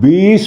20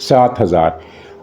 7,000।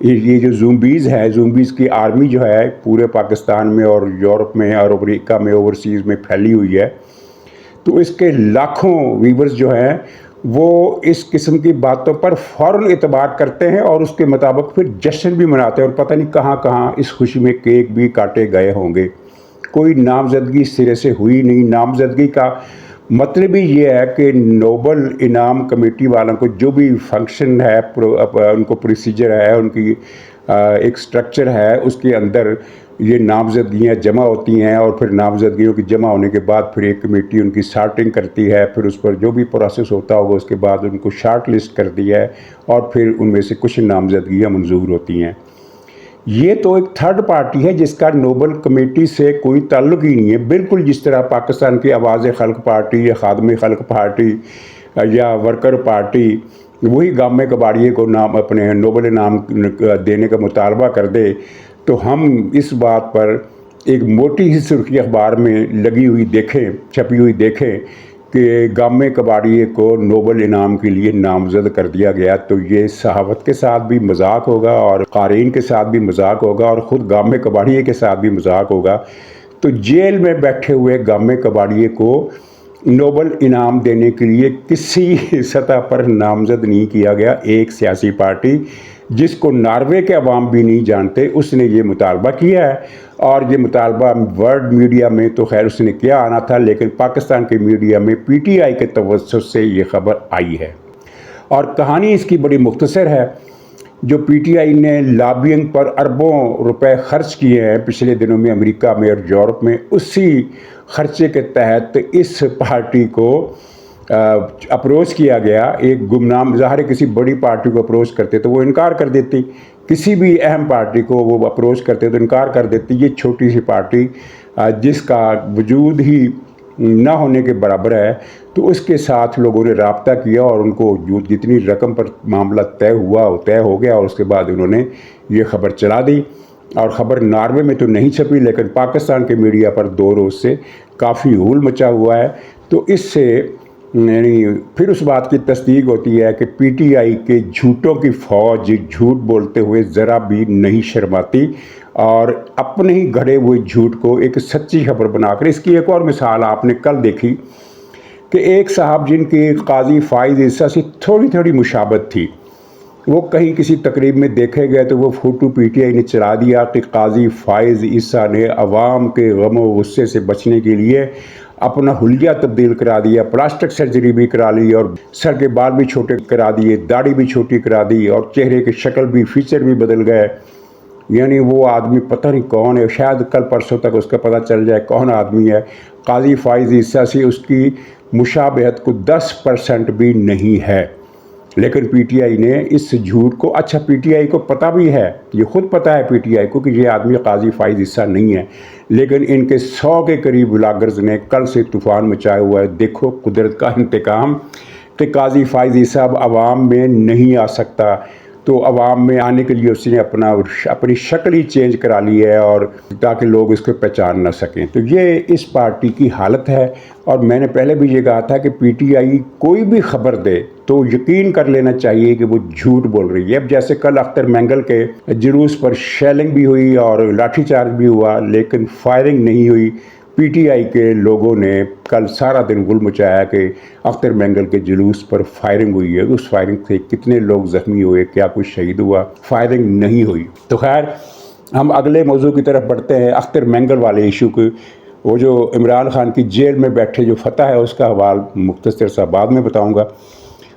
یہ جو زومبیز ہے، زومبیز کی آرمی جو ہے پورے پاکستان میں اور یورپ میں اور امریکہ میں اوورسیز میں پھیلی ہوئی ہے، تو اس کے لاکھوں ویورز جو ہیں وہ اس قسم کی باتوں پر فوراً اعتبار کرتے ہیں اور اس کے مطابق پھر جشن بھی مناتے ہیں، اور پتہ نہیں کہاں کہاں اس خوشی میں کیک بھی کاٹے گئے ہوں گے۔ کوئی نامزدگی سرے سے ہوئی نہیں۔ نامزدگی کا مطلب ہی یہ ہے کہ نوبل انعام کمیٹی والوں کو جو بھی فنکشن ہے، ان کو پروسیجر ہے، ان کی ایک سٹرکچر ہے، اس کے اندر یہ نامزدگیاں جمع ہوتی ہیں، اور پھر نامزدگیوں کی جمع ہونے کے بعد پھر ایک کمیٹی ان کی سارٹنگ کرتی ہے، پھر اس پر جو بھی پروسیس ہوتا ہوگا اس کے بعد ان کو شارٹ لسٹ کرتی ہے، اور پھر ان میں سے کچھ نامزدگیاں منظور ہوتی ہیں۔ یہ تو ایک تھرڈ پارٹی ہے جس کا نوبل کمیٹی سے کوئی تعلق ہی نہیں ہے، بالکل جس طرح پاکستان کی آواز خلق پارٹی یا خادم خلق پارٹی یا ورکر پارٹی وہی گامے کباڑیے کو نام اپنے نوبل انعام دینے کا مطالبہ کر دے، تو ہم اس بات پر ایک موٹی سی سرخی اخبار میں لگی ہوئی دیکھیں، چھپی ہوئی دیکھیں کہ گامے کباڑیے کو نوبل انعام کے لیے نامزد کر دیا گیا، تو یہ صحافت کے ساتھ بھی مذاق ہوگا اور قارئین کے ساتھ بھی مذاق ہوگا اور خود گامے کباڑیے کے ساتھ بھی مذاق ہوگا۔ تو جیل میں بیٹھے ہوئے گامے کباڑیے کو نوبل انعام دینے کے لیے کسی سطح پر نامزد نہیں کیا گیا۔ ایک سیاسی پارٹی جس کو ناروے کے عوام بھی نہیں جانتے، اس نے یہ مطالبہ کیا ہے، اور یہ مطالبہ ورلڈ میڈیا میں تو خیر اس نے کیا آنا تھا، لیکن پاکستان کے میڈیا میں پی ٹی آئی کے توسط سے یہ خبر آئی ہے۔ اور کہانی اس کی بڑی مختصر ہے۔ جو پی ٹی آئی نے لابینگ پر اربوں روپے خرچ کیے ہیں پچھلے دنوں میں امریکہ میں اور یورپ میں، اسی خرچے کے تحت اس پارٹی کو اپروچ کیا گیا۔ ایک گمنام ظاہر کسی بڑی پارٹی کو اپروچ کرتے تو وہ انکار کر دیتی، کسی بھی اہم پارٹی کو وہ اپروچ کرتے تو انکار کر دیتی۔ یہ چھوٹی سی پارٹی جس کا وجود ہی نہ ہونے کے برابر ہے، تو اس کے ساتھ لوگوں نے رابطہ کیا اور ان کو جتنی رقم پر معاملہ طے ہو گیا، اور اس کے بعد انہوں نے یہ خبر چلا دی، اور خبر ناروے میں تو نہیں چھپی لیکن پاکستان کے میڈیا پر 2 روز سے کافی ہول مچا ہوا ہے۔ تو اس سے یعنی پھر اس بات کی تصدیق ہوتی ہے کہ پی ٹی آئی کے جھوٹوں کی فوج جھوٹ بولتے ہوئے ذرا بھی نہیں شرماتی، اور اپنے ہی گھڑے ہوئے جھوٹ کو ایک سچی خبر بنا کر۔ اس کی ایک اور مثال آپ نے کل دیکھی کہ ایک صاحب جن کی قاضی فائز عیسیٰ سے تھوڑی تھوڑی مشابہت تھی، وہ کہیں کسی تقریب میں دیکھے گئے تو وہ فوٹو پی ٹی آئی نے چلا دیا کہ قاضی فائز عیسیٰ نے عوام کے غم و غصے سے بچنے کے لیے اپنا حلیہ تبدیل کرا دیا، پلاسٹک سرجری بھی کرا لی، اور سر کے بال بھی چھوٹے کرا دیے، داڑھی بھی چھوٹی کرا دی، اور چہرے کی شکل بھی فیچر بھی بدل گئے۔ یعنی وہ آدمی پتہ نہیں کون ہے، شاید کل پرسوں تک اس کا پتہ چل جائے کون آدمی ہے۔ قاضی فائز عیسیٰ سے اس کی مشابہت کو 10% بھی نہیں ہے، لیکن پی ٹی آئی نے اس جھوٹ کو، اچھا پی ٹی آئی کو پتہ بھی ہے، یہ خود پتہ ہے پی ٹی آئی کو کہ یہ آدمی قاضی فائز عیسیٰ نہیں ہے، لیکن ان کے 100 کے قریب بلاگرز نے کل سے طوفان مچایا ہوا ہے۔ دیکھو قدرت کا انتقام کہ قاضی فائز عیسیٰ اب عوام میں نہیں آ سکتا، تو عوام میں آنے کے لیے اس نے اپنی شکل ہی چینج کرا لی ہے، اور تاکہ لوگ اس کو پہچان نہ سکیں۔ تو یہ اس پارٹی کی حالت ہے، اور میں نے پہلے بھی یہ کہا تھا کہ پی ٹی آئی کوئی بھی خبر دے تو یقین کر لینا چاہیے کہ وہ جھوٹ بول رہی ہے۔ اب جیسے کل اختر مینگل کے جلوس پر شیلنگ بھی ہوئی اور لاٹھی چارج بھی ہوا، لیکن فائرنگ نہیں ہوئی۔ پی ٹی آئی کے لوگوں نے کل سارا دن غل مچایا کہ اختر مینگل کے جلوس پر فائرنگ ہوئی ہے، اس فائرنگ سے کتنے لوگ زخمی ہوئے، کیا کوئی شہید ہوا؟ فائرنگ نہیں ہوئی۔ تو خیر ہم اگلے موضوع کی طرف بڑھتے ہیں، اختر مینگل والے ایشو کو۔ وہ جو عمران خان کی جیل میں بیٹھے جو فتح ہے اس کا حوال مختصر سا بعد میں بتاؤں گا۔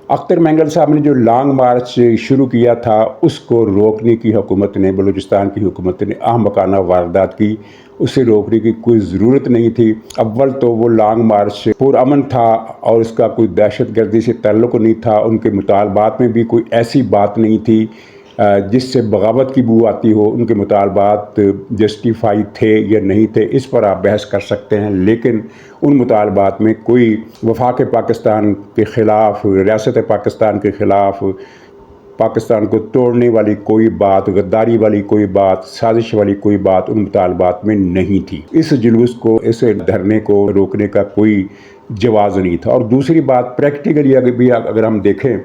اختر مینگل صاحب نے جو لانگ مارچ شروع کیا تھا اس کو روکنے کی حکومت نے، بلوچستان کی حکومت نے احمقانہ واردات کی، اسے روکنے کی کوئی ضرورت نہیں تھی۔ اول تو وہ لانگ مارچ پرامن تھا اور اس کا کوئی دہشت گردی سے تعلق نہیں تھا، ان کے مطالبات میں بھی کوئی ایسی بات نہیں تھی جس سے بغاوت کی بو آتی ہو۔ ان کے مطالبات جسٹیفائی تھے یا نہیں تھے اس پر آپ بحث کر سکتے ہیں، لیکن ان مطالبات میں کوئی وفاق پاکستان کے خلاف، ریاست پاکستان کے خلاف، پاکستان کو توڑنے والی کوئی بات، غداری والی کوئی بات، سازش والی کوئی بات ان مطالبات میں نہیں تھی۔ اس جلوس کو، اس دھرنے کو روکنے کا کوئی جواز نہیں تھا۔ اور دوسری بات پریکٹیکلی اگر ہم دیکھیں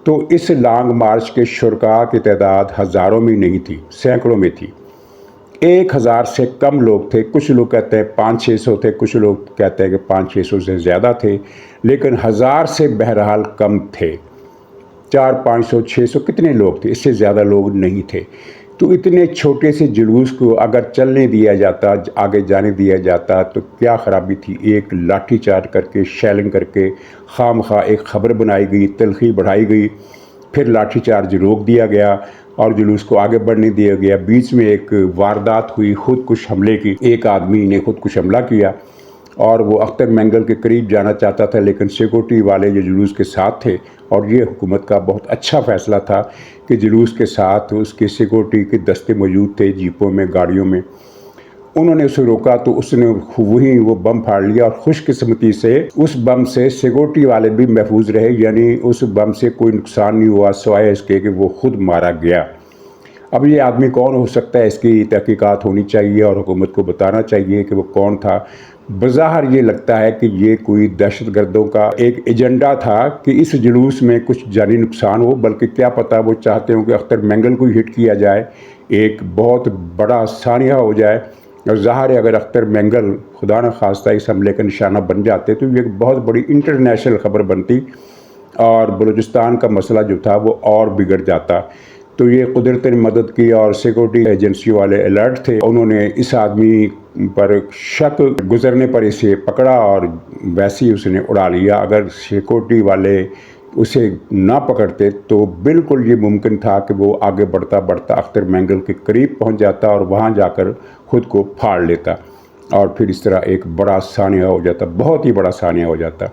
تو اس لانگ مارچ کے شرکاء کی تعداد ہزاروں میں نہیں تھی، سینکڑوں میں تھی۔ 1000 سے کم لوگ تھے، کچھ لوگ کہتے ہیں 500-600 تھے، کچھ لوگ کہتے ہیں کہ 500-600 سے زیادہ تھے، لیکن 1000 سے بہرحال کم تھے۔ 400-500-600 کتنے لوگ تھے؟ اس سے زیادہ لوگ نہیں تھے۔ تو اتنے چھوٹے سے جلوس کو اگر چلنے دیا جاتا، آگے جانے دیا جاتا تو کیا خرابی تھی؟ ایک لاٹھی چارج کر کے، شیلنگ کر کے، خام خواہ ایک خبر بنائی گئی، تلخی بڑھائی گئی، پھر لاٹھی چارج روک دیا گیا اور جلوس کو آگے بڑھنے دیا گیا۔ بیچ میں ایک واردات ہوئی خودکش حملے کی، ایک آدمی نے خودکش حملہ کیا اور وہ اختر مینگل کے قریب جانا چاہتا تھا، لیکن سیکورٹی والے جو جلوس کے ساتھ تھے، اور یہ حکومت کا بہت اچھا فیصلہ تھا کہ جلوس کے ساتھ اس کے سیکورٹی کے دستے موجود تھے، جیپوں میں، گاڑیوں میں، انہوں نے اسے روکا تو اس نے وہیں وہ بم پھاڑ لیا، اور خوش قسمتی سے اس بم سے سیکورٹی والے بھی محفوظ رہے، یعنی اس بم سے کوئی نقصان نہیں ہوا سوائے اس کے کہ وہ خود مارا گیا۔ اب یہ آدمی کون ہو سکتا ہے؟ اس کی تحقیقات ہونی چاہیے اور حکومت کو بتانا چاہیے کہ وہ کون تھا۔ بظاہر یہ لگتا ہے کہ یہ کوئی دہشت گردوں کا ایک ایجنڈا تھا کہ اس جلوس میں کچھ جانی نقصان ہو، بلکہ کیا پتہ وہ چاہتے ہوں کہ اختر مینگل کو ہٹ کیا جائے، ایک بہت بڑا سانحہ ہو جائے۔ اور ظاہر ہے اگر اختر مینگل خدا نہ خواستہ اس حملے کا نشانہ بن جاتے تو یہ ایک بہت بڑی انٹرنیشنل خبر بنتی اور بلوچستان کا مسئلہ جو تھا وہ اور بگڑ جاتا۔ تو یہ قدرت نے مدد کی اور سیکورٹی ایجنسی والے الرٹ تھے، انہوں نے اس آدمی پر شک گزرنے پر اسے پکڑا اور ویسے ہی اس نے اڑا لیا۔ اگر سیکورٹی والے اسے نہ پکڑتے تو بالکل یہ ممکن تھا کہ وہ آگے بڑھتا بڑھتا اختر مینگل کے قریب پہنچ جاتا اور وہاں جا کر خود کو پھاڑ لیتا، اور پھر اس طرح ایک بڑا سانحہ ہو جاتا، بہت ہی بڑا سانحہ ہو جاتا۔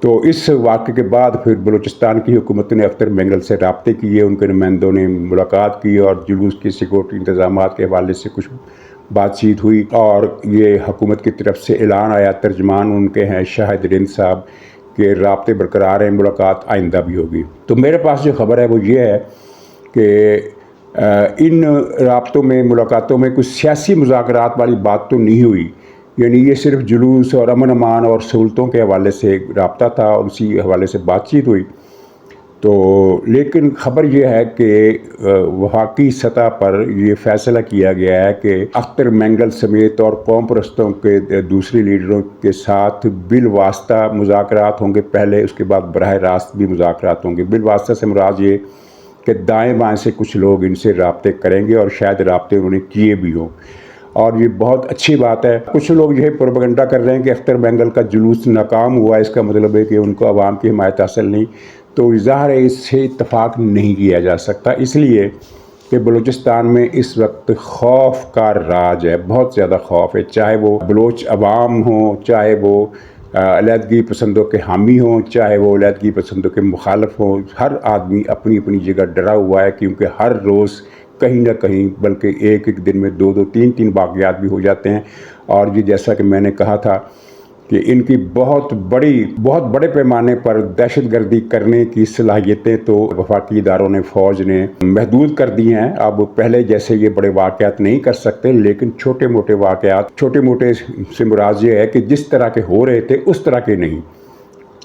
تو اس واقعے کے بعد پھر بلوچستان کی حکومت نے اختر مینگل سے رابطے کیے، ان کے نمائندوں نے ملاقات کی اور جلوس کی سیکورٹی انتظامات کے حوالے سے کچھ بات چیت ہوئی، اور یہ حکومت کی طرف سے اعلان آیا، ترجمان ان کے ہیں شاہد رند صاحب، کہ رابطے برقرار ہیں، ملاقات آئندہ بھی ہوگی۔ تو میرے پاس جو خبر ہے وہ یہ ہے کہ ان رابطوں میں، ملاقاتوں میں کچھ سیاسی مذاکرات والی بات تو نہیں ہوئی، یعنی یہ صرف جلوس اور امن امان اور سہولتوں کے حوالے سے رابطہ تھا، اور اسی حوالے سے بات چیت ہوئی۔ تو لیکن خبر یہ ہے کہ وفاقی سطح پر یہ فیصلہ کیا گیا ہے کہ اختر مینگل سمیت اور قوم پرستوں کے دوسرے لیڈروں کے ساتھ بالواسطہ مذاکرات ہوں گے پہلے، اس کے بعد براہ راست بھی مذاکرات ہوں گے۔ بالواسطہ سے مراد یہ کہ دائیں بائیں سے کچھ لوگ ان سے رابطے کریں گے، اور شاید رابطے انہوں نے کیے بھی ہوں، اور یہ بہت اچھی بات ہے۔ کچھ لوگ یہ پروپیگنڈا کر رہے ہیں کہ اختر مینگل کا جلوس ناکام ہوا، اس کا مطلب ہے کہ ان کو عوام کی حمایت حاصل نہیں، تو ظاہر ہے اس سے اتفاق نہیں کیا جا سکتا، اس لیے کہ بلوچستان میں اس وقت خوف کا راج ہے، بہت زیادہ خوف ہے، چاہے وہ بلوچ عوام ہوں، چاہے وہ علیحدگی پسندوں کے حامی ہوں، چاہے وہ علیحدگی پسندوں کے مخالف ہوں، ہر آدمی اپنی اپنی جگہ ڈرا ہوا ہے، کیونکہ ہر روز کہیں نہ کہیں، بلکہ ایک دن میں 2 3 واقعات بھی ہو جاتے ہیں، اور یہ جیسا کہ میں نے کہا تھا کہ ان کی بہت بڑے پیمانے پر دہشت گردی کرنے کی صلاحیتیں تو وفاقی اداروں نے، فوج نے محدود کر دی ہیں۔ اب پہلے جیسے یہ بڑے واقعات نہیں کر سکتے، لیکن چھوٹے موٹے واقعات، چھوٹے موٹے سے مراد یہ ہے کہ جس طرح کے ہو رہے تھے اس طرح کے نہیں۔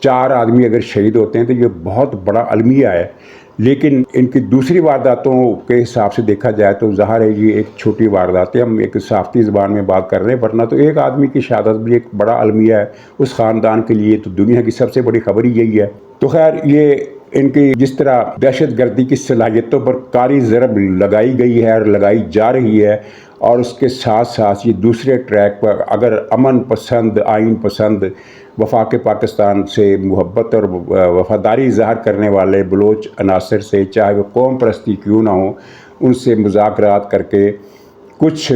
4 آدمی اگر شہید ہوتے ہیں تو یہ بہت بڑا المیہ ہے، لیکن ان کی دوسری وارداتوں کے حساب سے دیکھا جائے تو ظاہر ہے یہ ایک چھوٹی واردات ہے، ہم ایک صحافتی زبان میں بات کر رہے ہیں، ورنہ تو ایک آدمی کی شہادت بھی ایک بڑا المیہ ہے اس خاندان کے لیے، تو دنیا کی سب سے بڑی خبر ہی یہی ہے۔ تو خیر، یہ ان کی جس طرح دہشت گردی کی صلاحیتوں پر کاری ضرب لگائی گئی ہے اور لگائی جا رہی ہے، اور اس کے ساتھ ساتھ یہ دوسرے ٹریک پر اگر امن پسند، آئین پسند، وفاق پاکستان سے محبت اور وفاداری ظاہر کرنے والے بلوچ عناصر سے، چاہے وہ قوم پرستی کیوں نہ ہو، ان سے مذاکرات کر کے کچھ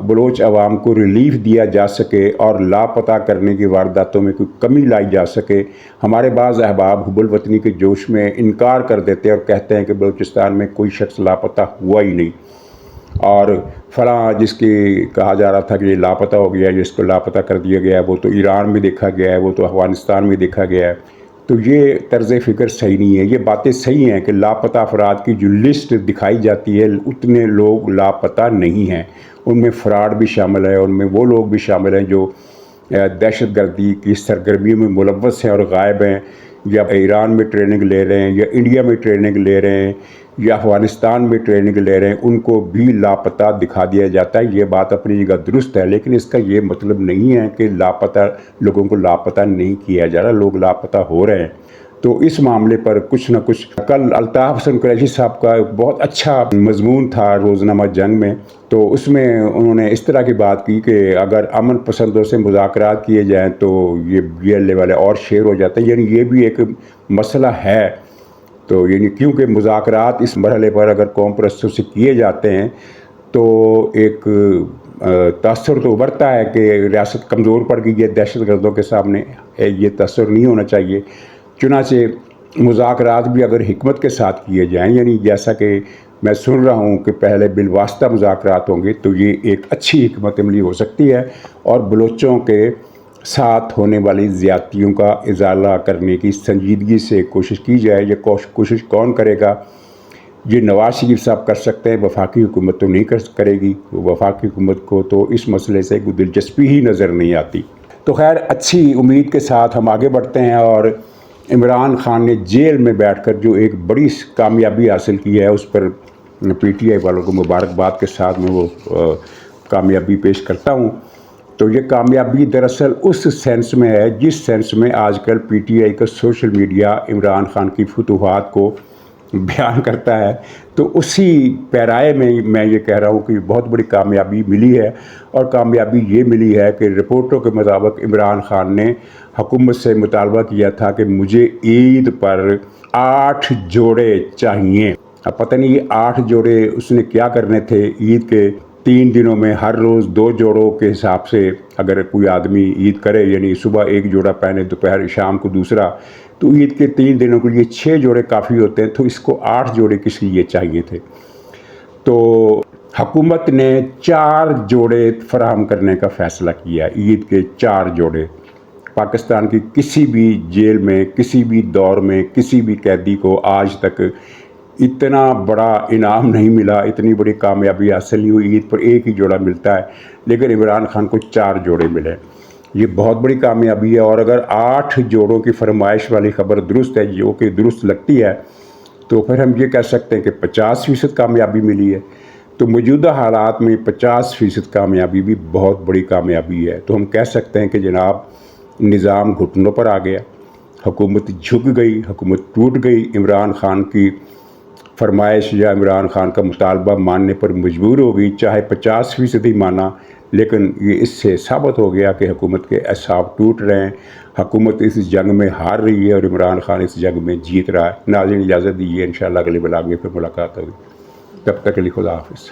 بلوچ عوام کو ریلیف دیا جا سکے اور لاپتہ کرنے کی وارداتوں میں کوئی کمی لائی جا سکے۔ ہمارے بعض احباب حب الوطنی کے جوش میں انکار کر دیتے ہیں اور کہتے ہیں کہ بلوچستان میں کوئی شخص لاپتہ ہوا ہی نہیں، اور فلاں جس کی کہا جا رہا تھا کہ یہ لاپتہ ہو گیا، جس کو لاپتہ کر دیا گیا ہے، وہ تو ایران میں دیکھا گیا ہے، وہ تو افغانستان میں دیکھا گیا ہے۔ تو یہ طرز فکر صحیح نہیں ہے، یہ باتیں صحیح ہیں کہ لاپتہ افراد کی جو لسٹ دکھائی جاتی ہے اتنے لوگ لاپتہ نہیں ہیں، ان میں فراڈ بھی شامل ہے، ان میں وہ لوگ بھی شامل ہیں جو دہشت گردی کی سرگرمیوں میں ملوث ہیں اور غائب ہیں، یا ایران میں ٹریننگ لے رہے ہیں یا انڈیا میں ٹریننگ لے رہے ہیں یا افغانستان میں ٹریننگ لے رہے ہیں، ان کو بھی لاپتہ دکھا دیا جاتا ہے۔ یہ بات اپنی جگہ درست ہے، لیکن اس کا یہ مطلب نہیں ہے کہ لاپتہ لوگوں کو لاپتہ نہیں کیا جا رہا، لوگ لاپتہ ہو رہے ہیں۔ تو اس معاملے پر کچھ نہ کچھ، کل الطاف حسن قریشی صاحب کا ایک بہت اچھا مضمون تھا روزنامہ جنگ میں، تو اس میں انہوں نے اس طرح کی بات کی کہ اگر امن پسندوں سے مذاکرات کیے جائیں تو یہ اللہ والے اور شیر ہو جاتے ہیں، یعنی یہ بھی ایک مسئلہ ہے۔ تو یعنی کیونکہ مذاکرات اس مرحلے پر اگر قوم پرستوں سے کیے جاتے ہیں تو ایک تاثر تو ابھرتا ہے کہ ریاست کمزور پڑ گئی ہے دہشت گردوں کے سامنے، یہ تاثر نہیں ہونا چاہیے۔ چنانچہ مذاکرات بھی اگر حکمت کے ساتھ کیے جائیں، یعنی جیسا کہ میں سن رہا ہوں کہ پہلے بالواسطہ مذاکرات ہوں گے، تو یہ ایک اچھی حکمت عملی ہو سکتی ہے اور بلوچوں کے ساتھ ہونے والی زیادتیوں کا ازالہ کرنے کی سنجیدگی سے کوشش کی جائے۔ یہ کوشش کون کرے گا؟ یہ نواز شریف صاحب کر سکتے ہیں، وفاقی حکومت تو نہیں کرے گی۔ وفاقی حکومت کو تو اس مسئلے سے کوئی دلچسپی ہی نظر نہیں آتی۔ تو خیر، اچھی امید کے ساتھ ہم آگے بڑھتے ہیں، اور عمران خان نے جیل میں بیٹھ کر جو ایک بڑی کامیابی حاصل کی ہے، اس پر پی ٹی آئی والوں کو مبارکباد کے ساتھ میں وہ کامیابی پیش کرتا ہوں۔ تو یہ کامیابی دراصل اس سینس میں ہے جس سینس میں آج کل پی ٹی آئی کا سوشل میڈیا عمران خان کی فتوحات کو بیان کرتا ہے، تو اسی پیرائے میں میں یہ کہہ رہا ہوں کہ بہت بڑی کامیابی ملی ہے، اور کامیابی یہ ملی ہے کہ رپورٹوں کے مطابق عمران خان نے حکومت سے مطالبہ کیا تھا کہ مجھے عید پر 8 جوڑے چاہیے۔ اب پتہ نہیں یہ 8 جوڑے اس نے کیا کرنے تھے۔ عید کے 3 دنوں میں ہر روز 2 جوڑوں کے حساب سے اگر کوئی آدمی عید کرے، یعنی صبح 1 جوڑا پہنے، دوپہر شام کو دوسرا، تو عید کے 3 دنوں کے لیے 6 جوڑے کافی ہوتے ہیں، تو اس کو 8 جوڑے کس لیے چاہیے تھے؟ تو حکومت نے 4 جوڑے فراہم کرنے کا فیصلہ کیا، عید کے 4 جوڑے۔ پاکستان کی کسی بھی جیل میں، کسی بھی دور میں، کسی بھی قیدی کو آج تک اتنا بڑا انعام نہیں ملا، اتنی بڑی کامیابی حاصل نہیں ہوئی۔ عید پر 1 ہی جوڑا ملتا ہے، لیکن عمران خان کو 4 جوڑے ملے۔ یہ بہت بڑی کامیابی ہے، اور اگر 8 جوڑوں کی فرمائش والی خبر درست ہے، جو کہ درست لگتی ہے، تو پھر ہم یہ کہہ سکتے ہیں کہ 50% کامیابی ملی ہے۔ تو موجودہ حالات میں 50% کامیابی بھی بہت بڑی کامیابی ہے۔ تو ہم کہہ سکتے ہیں کہ جناب نظام گھٹنوں پر آ گیا، حکومت جھک گئی، حکومت ٹوٹ گئی، عمران خان کی فرمائش یا عمران خان کا مطالبہ ماننے پر مجبور ہو گئی، چاہے 50% ہی مانا، لیکن یہ اس سے ثابت ہو گیا کہ حکومت کے اعصاب ٹوٹ رہے ہیں، حکومت اس جنگ میں ہار رہی ہے اور عمران خان اس جنگ میں جیت رہا ہے۔ ناظرین اجازت دیجیے، انشاءاللہ اگلے بلاگ میں پھر ملاقات ہوگی، تب تک کے لیے خدا حافظ۔